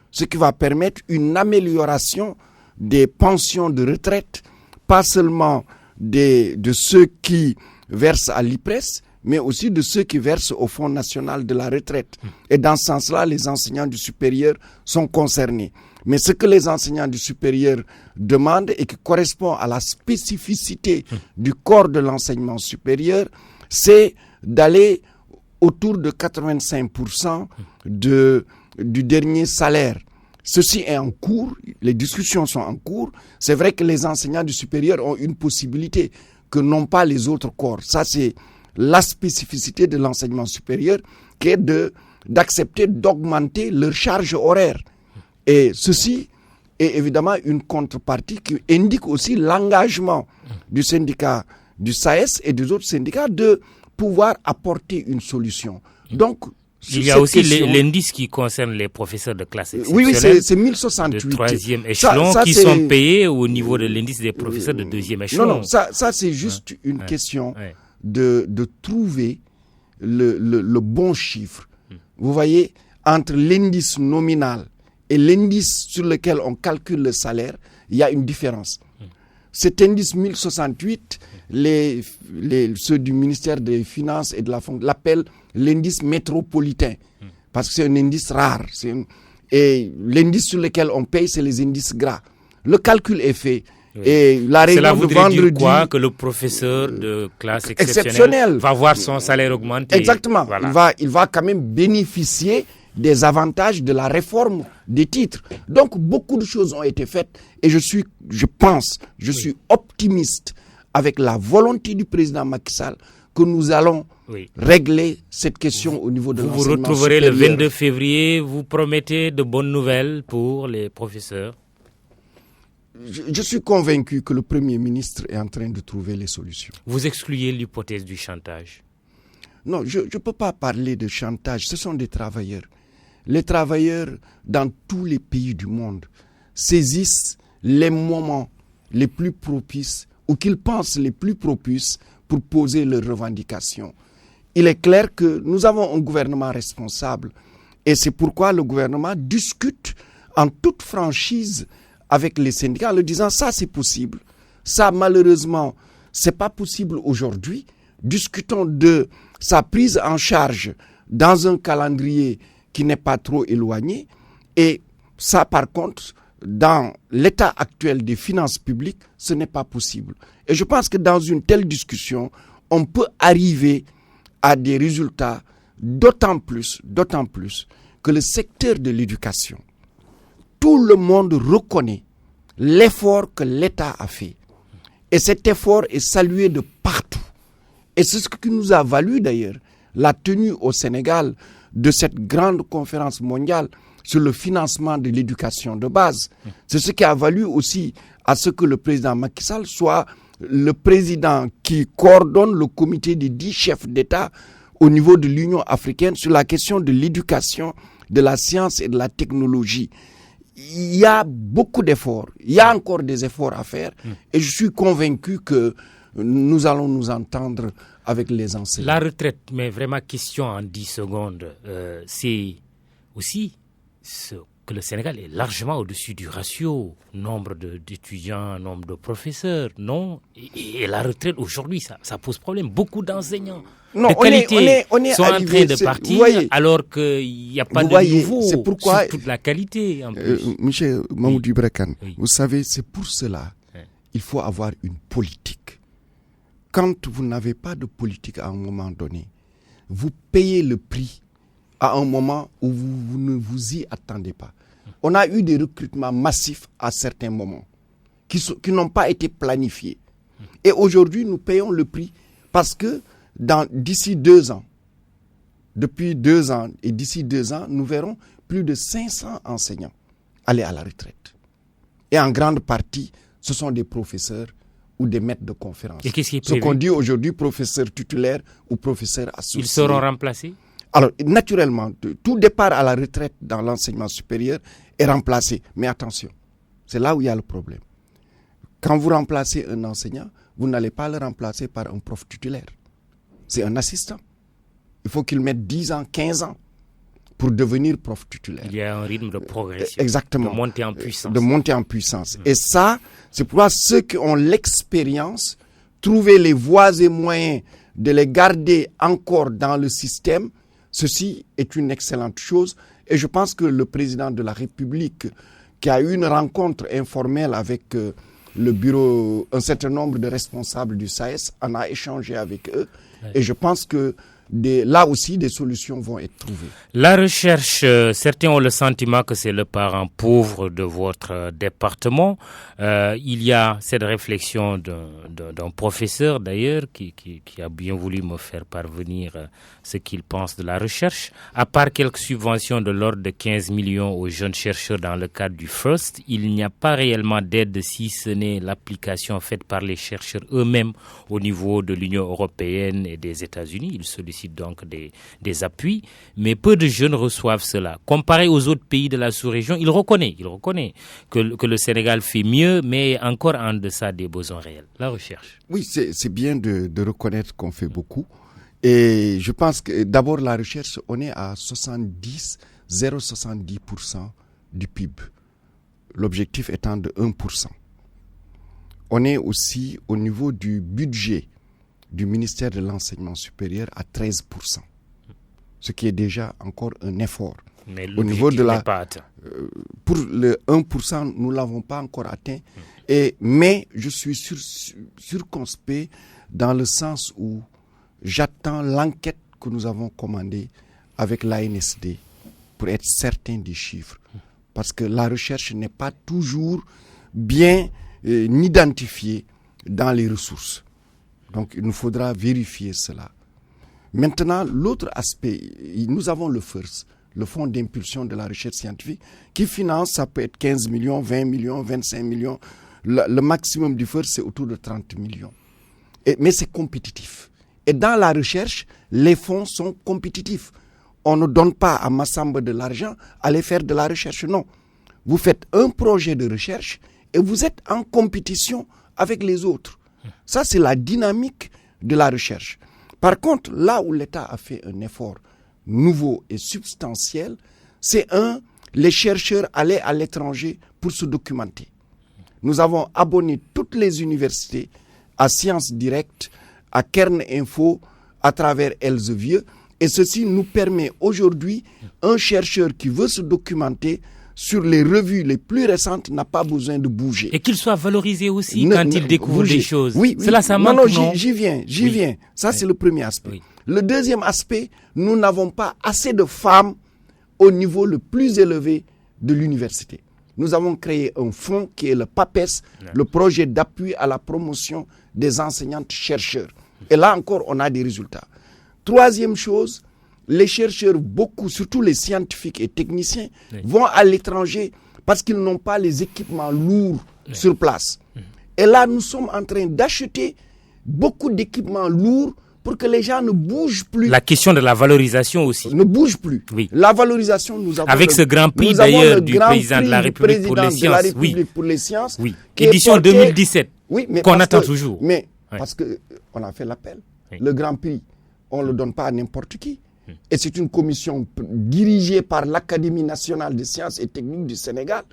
ce qui va permettre une amélioration des pensions de retraite, pas seulement de ceux qui versent à l'IPRES, mais aussi de ceux qui versent au Fonds national de la retraite. Et dans ce sens-là, les enseignants du supérieur sont concernés. Mais ce que les enseignants du supérieur demandent et qui correspond à la spécificité du corps de l'enseignement supérieur, c'est d'aller autour de 85% du dernier salaire. Ceci est en cours, les discussions sont en cours. C'est vrai que les enseignants du supérieur ont une possibilité, que n'ont pas les autres corps. Ça, c'est la spécificité de l'enseignement supérieur, qui est d'accepter d'augmenter leur charge horaire. Et ceci est évidemment une contrepartie qui indique aussi l'engagement du syndicat du SAES et des autres syndicats de pouvoir apporter une solution. Donc, il y a aussi l'indice qui concerne les professeurs de classe exceptionnelle. Oui, c'est 1068. De troisième échelon qui sont payés au niveau de l'indice des professeurs de deuxième échelon. Non, ça c'est juste une question de trouver le bon chiffre. Vous voyez, entre l'indice nominal et l'indice sur lequel on calcule le salaire, il y a une différence. Cet indice 1068, ceux du ministère des Finances et de la Fonction l'appellent l'indice métropolitain, parce que c'est un indice rare. Et l'indice sur lequel on paye, c'est les indices gras. Le calcul est fait. Oui. Et la réunion de vendredi... dire quoi? Que le professeur de classe exceptionnelle va voir son salaire augmenter. Exactement. Voilà. Il va quand même bénéficier des avantages de la réforme des titres. Donc, beaucoup de choses ont été faites et je suis optimiste avec la volonté du président Macky Sall que nous allons régler cette question au niveau de l'enseignement supérieur. Vous retrouverez le 22 février, vous promettez de bonnes nouvelles pour les professeurs? Je suis convaincu que le Premier ministre est en train de trouver les solutions. Vous excluez l'hypothèse du chantage? Non, je ne peux pas parler de chantage, ce sont des travailleurs. Les travailleurs dans tous les pays du monde saisissent les moments les plus propices ou qu'ils pensent les plus propices pour poser leurs revendications. Il est clair que nous avons un gouvernement responsable et c'est pourquoi le gouvernement discute en toute franchise avec les syndicats en leur disant ça c'est possible, ça malheureusement c'est pas possible aujourd'hui. Discutons de sa prise en charge dans un calendrier qui n'est pas trop éloigné. Et ça, par contre, dans l'état actuel des finances publiques, ce n'est pas possible. Et je pense que dans une telle discussion, on peut arriver à des résultats d'autant plus que le secteur de l'éducation, tout le monde reconnaît l'effort que l'État a fait. Et cet effort est salué de partout. Et c'est ce qui nous a valu d'ailleurs la tenue au Sénégal de cette grande conférence mondiale sur le financement de l'éducation de base. C'est ce qui a valu aussi à ce que le président Macky Sall soit le président qui coordonne le comité des 10 chefs d'État au niveau de l'Union africaine sur la question de l'éducation, de la science et de la technologie. Il y a beaucoup d'efforts, il y a encore des efforts à faire et je suis convaincu que nous allons nous entendre avec les enseignants. La retraite, mais vraiment question en 10 secondes, c'est aussi que le Sénégal est largement au-dessus du ratio, nombre d'étudiants, nombre de professeurs, non? Et la retraite aujourd'hui, ça pose problème. Beaucoup d'enseignants de qualité sont en train de partir alors qu'il n'y a pas de nouveau c'est pourquoi, sur toute la qualité. En plus. Monsieur Mamoudou Ibrakan, vous savez, c'est pour cela il faut avoir une politique. Quand vous n'avez pas de politique à un moment donné, vous payez le prix à un moment où vous ne vous y attendez pas. On a eu des recrutements massifs à certains moments qui n'ont pas été planifiés. Et aujourd'hui, nous payons le prix parce que d'ici 2 ans, depuis 2 ans et d'ici 2 ans, nous verrons plus de 500 enseignants aller à la retraite. Et en grande partie, ce sont des professeurs ou des maîtres de conférences. Et qu'est-ce qui est prévu? Ce qu'on dit aujourd'hui, professeur titulaire ou professeur associé. Ils seront remplacés? Alors, naturellement, tout départ à la retraite dans l'enseignement supérieur est remplacé. Mais attention, c'est là où il y a le problème. Quand vous remplacez un enseignant, vous n'allez pas le remplacer par un prof titulaire. C'est un assistant. Il faut qu'il mette 10 ans, 15 ans pour devenir prof titulaire. Il y a un rythme de progression. Exactement. De montée en puissance. De montée en puissance. Et ça, c'est pourquoi ceux qui ont l'expérience, trouver les voies et moyens de les garder encore dans le système, ceci est une excellente chose. Et je pense que le président de la République, qui a eu une rencontre informelle avec le bureau, un certain nombre de responsables du SAES, en a échangé avec eux. Ouais. Et je pense que là aussi des solutions vont être trouvées. La recherche, certains ont le sentiment que c'est le parent pauvre de votre département. Il y a cette réflexion d'un professeur d'ailleurs qui a bien voulu me faire parvenir ce qu'il pense de la recherche. À part quelques subventions de l'ordre de 15 millions aux jeunes chercheurs dans le cadre du FIRST, il n'y a pas réellement d'aide si ce n'est l'application faite par les chercheurs eux-mêmes au niveau de l'Union européenne et des États-Unis. Ils sollicitent donc des appuis, mais peu de jeunes reçoivent cela. Comparé aux autres pays de la sous-région, il reconnaît que le Sénégal fait mieux, mais encore en deçà des besoins réels. La recherche. Oui, c'est bien de reconnaître qu'on fait beaucoup. Et je pense que d'abord la recherche, on est à 0,70% du PIB. L'objectif étant de 1%. On est aussi au niveau du budget du ministère de l'Enseignement supérieur à 13%. Ce qui est déjà encore un effort. Mais au niveau de n'est pas atteint. Pour le 1%, nous ne l'avons pas encore atteint. Mais je suis circonspect dans le sens où j'attends l'enquête que nous avons commandée avec l'ANSD pour être certain des chiffres. Parce que la recherche n'est pas toujours bien identifiée dans les ressources. Donc il nous faudra vérifier cela. Maintenant, l'autre aspect, nous avons le FIRST, le Fonds d'impulsion de la recherche scientifique, qui finance, ça peut être 15 millions, 20 millions, 25 millions. Le maximum du FIRST, c'est autour de 30 millions. Mais c'est compétitif. Et dans la recherche, les fonds sont compétitifs. On ne donne pas à Massamba de l'argent, allez faire de la recherche. Non. Vous faites un projet de recherche et vous êtes en compétition avec les autres. Ça, c'est la dynamique de la recherche. Par contre, là où l'État a fait un effort nouveau et substantiel, c'est les chercheurs allaient à l'étranger pour se documenter. Nous avons abonné toutes les universités à Sciences Directes, à Kern Info, à travers Elsevier. Et ceci nous permet aujourd'hui, un chercheur qui veut se documenter sur les revues les plus récentes n'a pas besoin de bouger. Et qu'il soit valorisé aussi quand il découvre des choses. Oui, cela, ça manque, non, j'y viens. Ça, c'est le premier aspect. Oui. Le deuxième aspect, nous n'avons pas assez de femmes au niveau le plus élevé de l'université. Nous avons créé un fonds qui est le PAPES, le projet d'appui à la promotion des enseignantes-chercheurs. Et là encore, on a des résultats. Troisième chose, les chercheurs, beaucoup, surtout les scientifiques et techniciens, vont à l'étranger parce qu'ils n'ont pas les équipements lourds sur place. Et là, nous sommes en train d'acheter beaucoup d'équipements lourds pour que les gens ne bougent plus. La question de la valorisation aussi. Ne bouge plus. Oui. La valorisation, nous avons... Avec ce grand prix d'ailleurs du président de la République pour les sciences. Pour les sciences. Oui. Édition 2017. Oui, mais qu'on attend toujours. Mais parce qu'on a fait l'appel. Oui. Le grand prix, on ne le donne pas à n'importe qui. Et c'est une commission dirigée par l'Académie nationale des sciences et techniques du Sénégal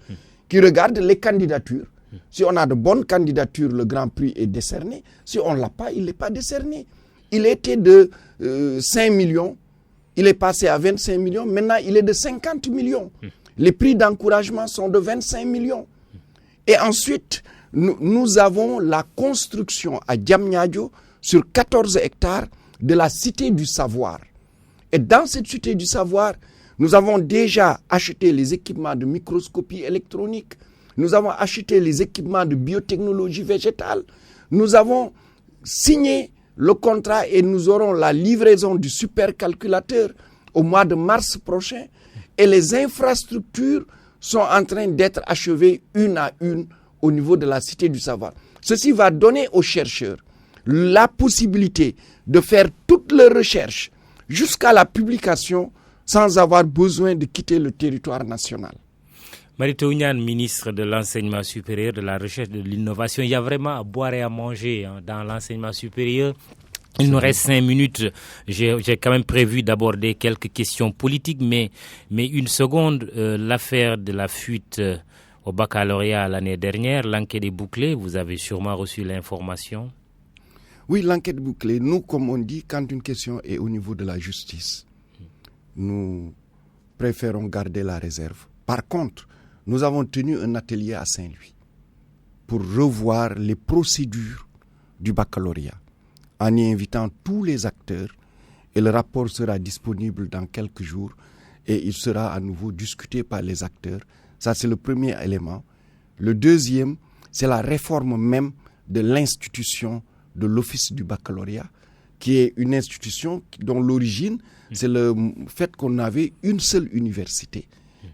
qui regarde les candidatures. Si on a de bonnes candidatures, le grand prix est décerné. Si on ne l'a pas, il n'est pas décerné. Il était de 5 millions, il est passé à 25 millions, maintenant il est de 50 millions. Les prix d'encouragement sont de 25 millions. Et ensuite, nous avons la construction à Diamniadio sur 14 hectares de la Cité du Savoir. Et dans cette Cité du Savoir, nous avons déjà acheté les équipements de microscopie électronique, nous avons acheté les équipements de biotechnologie végétale, nous avons signé le contrat et nous aurons la livraison du supercalculateur au mois de mars prochain. Et les infrastructures sont en train d'être achevées une à une au niveau de la Cité du Savoir. Ceci va donner aux chercheurs la possibilité de faire toutes leurs recherches jusqu'à la publication sans avoir besoin de quitter le territoire national. Mary Teuw Niane, ministre de l'Enseignement supérieur, de la Recherche et de l'Innovation. Il y a vraiment à boire et à manger dans l'enseignement supérieur. Il nous reste 5 minutes. J'ai quand même prévu d'aborder quelques questions politiques, mais une seconde. L'affaire de la fuite au baccalauréat l'année dernière, l'enquête est bouclée. Vous avez sûrement reçu l'information. Oui, l'enquête bouclée. Nous, comme on dit, quand une question est au niveau de la justice, nous préférons garder la réserve. Par contre, nous avons tenu un atelier à Saint-Louis pour revoir les procédures du baccalauréat en y invitant tous les acteurs et le rapport sera disponible dans quelques jours et il sera à nouveau discuté par les acteurs. Ça, c'est le premier élément. Le deuxième, c'est la réforme même de l'institution de l'Office du baccalauréat, qui est une institution dont l'origine, c'est le fait qu'on avait une seule université.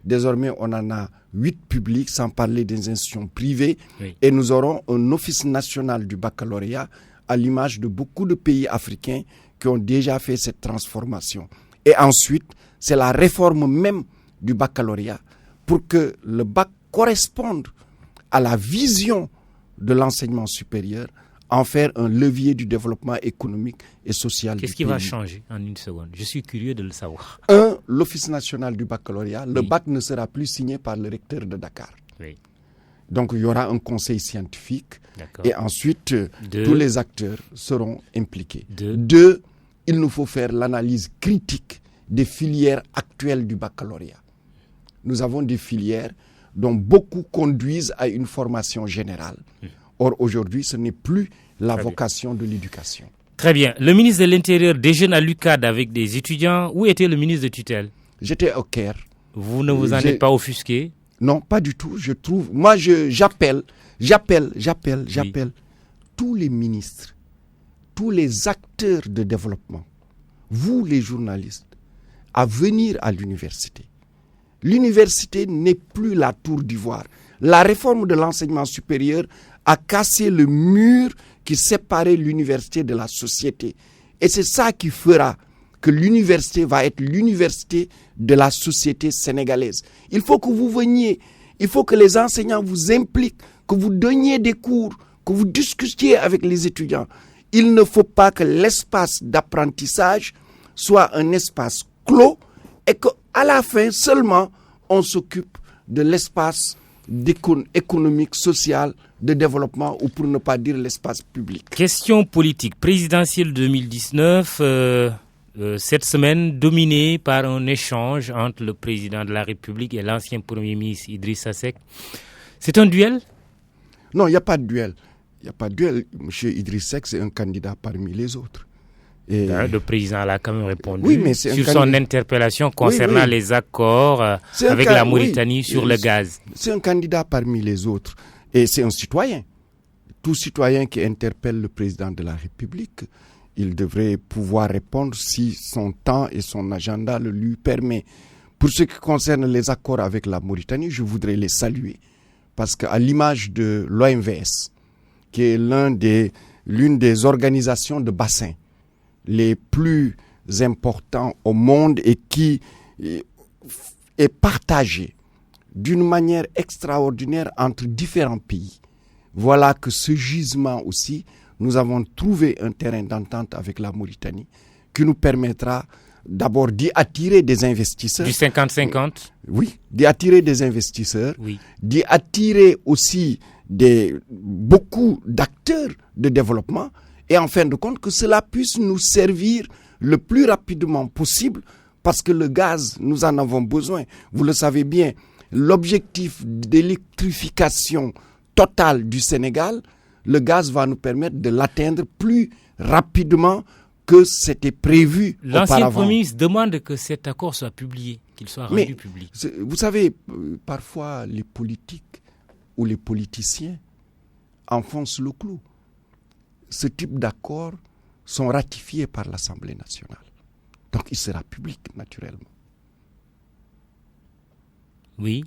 Désormais, on en a 8 publics, sans parler des institutions privées, et nous aurons un Office national du baccalauréat à l'image de beaucoup de pays africains qui ont déjà fait cette transformation. Et ensuite, c'est la réforme même du baccalauréat pour que le bac corresponde à la vision de l'enseignement supérieur, en faire un levier du développement économique et social du pays. Qu'est-ce qui va changer en une seconde? Je suis curieux de le savoir. L'Office national du baccalauréat, le bac ne sera plus signé par le recteur de Dakar. Oui. Donc il y aura un conseil scientifique et ensuite tous les acteurs seront impliqués. Deux, il nous faut faire l'analyse critique des filières actuelles du baccalauréat. Nous avons des filières dont beaucoup conduisent à une formation générale. Or, aujourd'hui, ce n'est plus la vocation de l'éducation. Très bien. Le ministre de l'Intérieur déjeune à l'UCAD avec des étudiants. Où était le ministre de tutelle? J'étais au Caire. Vous ne vous en êtes pas offusqué? Non, pas du tout. Je trouve... Moi, j'appelle tous les ministres, tous les acteurs de développement, vous les journalistes, à venir à l'université. L'université n'est plus la tour d'ivoire. La réforme de l'enseignement supérieur a cassé le mur qui séparait l'université de la société. Et c'est ça qui fera que l'université va être l'université de la société sénégalaise. Il faut que vous veniez, il faut que les enseignants vous impliquent, que vous donniez des cours, que vous discutiez avec les étudiants. Il ne faut pas que l'espace d'apprentissage soit un espace clos et qu'à la fin seulement on s'occupe de l'espace économique, social, de développement ou pour ne pas dire l'espace public. Question politique présidentielle 2019, cette semaine dominée par un échange entre le président de la République et l'ancien Premier ministre Idrissa Seck. C'est un duel? Non, il n'y a pas de duel. Il n'y a pas de duel. M. Idrissa Seck, c'est un candidat parmi les autres. Et le président l'a quand même répondu sur son interpellation concernant les accords avec la Mauritanie sur le gaz. C'est un candidat parmi les autres. Et c'est un citoyen. Tout citoyen qui interpelle le président de la République, il devrait pouvoir répondre si son temps et son agenda le lui permet. Pour ce qui concerne les accords avec la Mauritanie, je voudrais les saluer. Parce qu'à l'image de l'OMVS, qui est l'une des organisations de bassin les plus importants au monde et qui est partagé d'une manière extraordinaire entre différents pays. Voilà que ce gisement aussi, nous avons trouvé un terrain d'entente avec la Mauritanie qui nous permettra d'abord d'y attirer des investisseurs. Du 50-50? Oui, d'y attirer des investisseurs, d'y attirer aussi beaucoup d'acteurs de développement et en fin de compte que cela puisse nous servir le plus rapidement possible parce que le gaz, nous en avons besoin. Vous le savez bien, l'objectif d'électrification totale du Sénégal, le gaz va nous permettre de l'atteindre plus rapidement que c'était prévu auparavant. L'ancien Premier ministre demande que cet accord soit publié, qu'il soit rendu public. Vous savez, parfois les politiques ou les politiciens enfoncent le clou. Ce type d'accords sont ratifiés par l'Assemblée nationale. Donc il sera public, naturellement. Oui,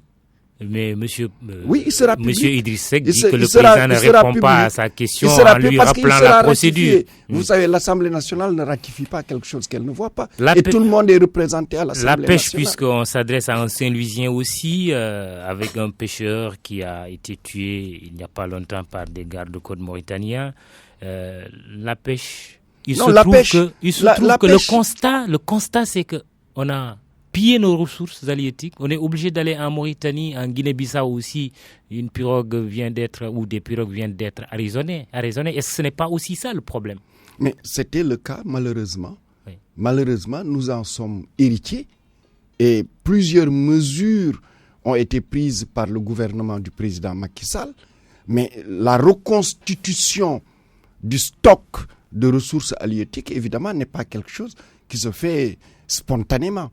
mais monsieur Idriss Seck dit que le président ne répond pas à sa question en lui rappelant la procédure. Vous savez, l'Assemblée nationale ne ratifie pas quelque chose qu'elle ne voit pas. Et tout le monde est représenté à l'Assemblée nationale. La pêche, puisqu'on s'adresse à un Saint-Louisien aussi, avec un pêcheur qui a été tué il n'y a pas longtemps par des gardes-côtes mauritaniens. La pêche, il se trouve que le constat c'est que on a pillé nos ressources halieutiques. On est obligé d'aller en Mauritanie, en Guinée-Bissau aussi. Une pirogue vient d'être, ou des pirogues viennent d'être arraisonnées. Est-ce que ce n'est pas aussi ça le problème? Mais c'était le cas, malheureusement. Oui. Malheureusement, nous en sommes héritiers et plusieurs mesures ont été prises par le gouvernement du président Macky Sall. Mais la reconstitution du stock de ressources halieutiques, évidemment, n'est pas quelque chose qui se fait spontanément.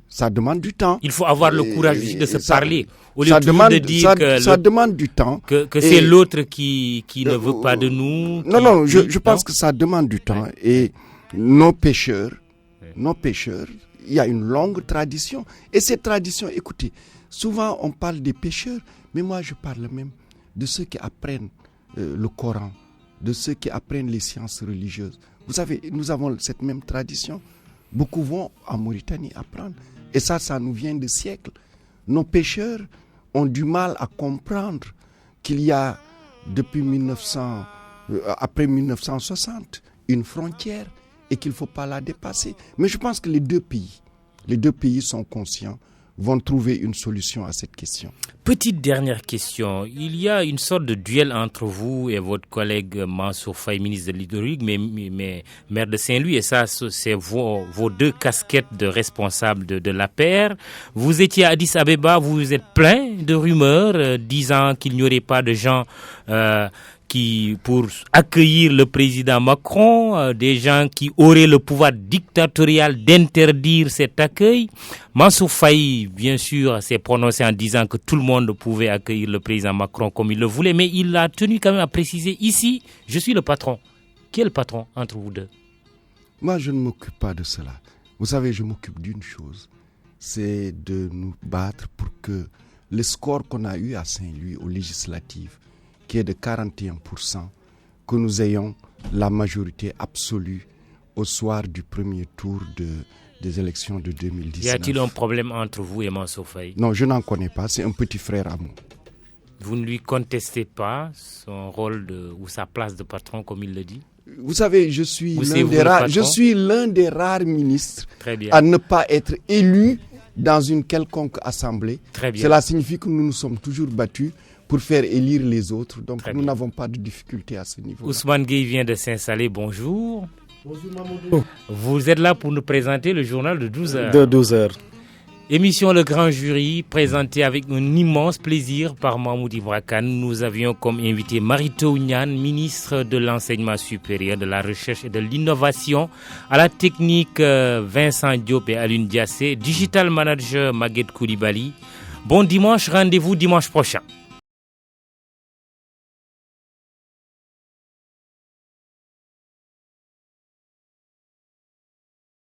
Ça demande du temps. Il faut avoir le courage aussi de se parler. Au lieu demande, de dire ça demande du temps. Que c'est l'autre qui ne veut pas de nous. Non, je pense que ça demande du temps. Et nos pêcheurs, il y a une longue tradition. Et cette tradition, écoutez, souvent on parle des pêcheurs, mais moi je parle même de ceux qui apprennent le Coran, de ceux qui apprennent les sciences religieuses. Vous savez, nous avons cette même tradition. Beaucoup vont en Mauritanie apprendre. Et ça nous vient de siècles. Nos pêcheurs ont du mal à comprendre qu'il y a, depuis après 1960, une frontière et qu'il ne faut pas la dépasser. Mais je pense que les deux pays sont conscients, vont trouver une solution à cette question. Petite dernière question. Il y a une sorte de duel entre vous et votre collègue Mansour Faye, ministre de l'Hydraulique, mais maire de Saint-Louis, et ça, c'est vos deux casquettes de responsables de l'APR. Vous étiez à Addis Abeba, vous êtes plein de rumeurs disant qu'il n'y aurait pas de gens pour accueillir le président Macron, des gens qui auraient le pouvoir dictatorial d'interdire cet accueil. Mansour Faye, bien sûr, s'est prononcé en disant que tout le monde pouvait accueillir le président Macron comme il le voulait, mais il a tenu quand même à préciser ici, je suis le patron. Qui est le patron entre vous deux? Moi, je ne m'occupe pas de cela. Vous savez, je m'occupe d'une chose, c'est de nous battre pour que le score qu'on a eu à Saint-Louis aux législatives, qui est de 41%, que nous ayons la majorité absolue au soir du premier tour des élections de 2019. Y a-t-il un problème entre vous et Mansour Faye? Non, je n'en connais pas, c'est un petit frère à moi. Vous ne lui contestez pas son rôle ou sa place de patron, comme il le dit? Vous savez, je suis l'un des rares ministres à ne pas être élu dans une quelconque assemblée. Très bien. Cela signifie que nous nous sommes toujours battus pour faire élire les autres. Donc nous n'avons pas de difficulté à ce niveau. Ousmane Gueye vient de s'installer. Bonjour. Bonjour Mamoudou. Vous êtes là pour nous présenter le journal de 12h. De 12h. Émission Le Grand Jury, présentée avec un immense plaisir par Mahmoud Ibrakan. Nous avions comme invité Marie Tounian, ministre de l'Enseignement supérieur, de la Recherche et de l'Innovation, à la technique Vincent Diop et Alun Diassé, digital manager Maguette Koulibaly. Bon dimanche, rendez-vous dimanche prochain.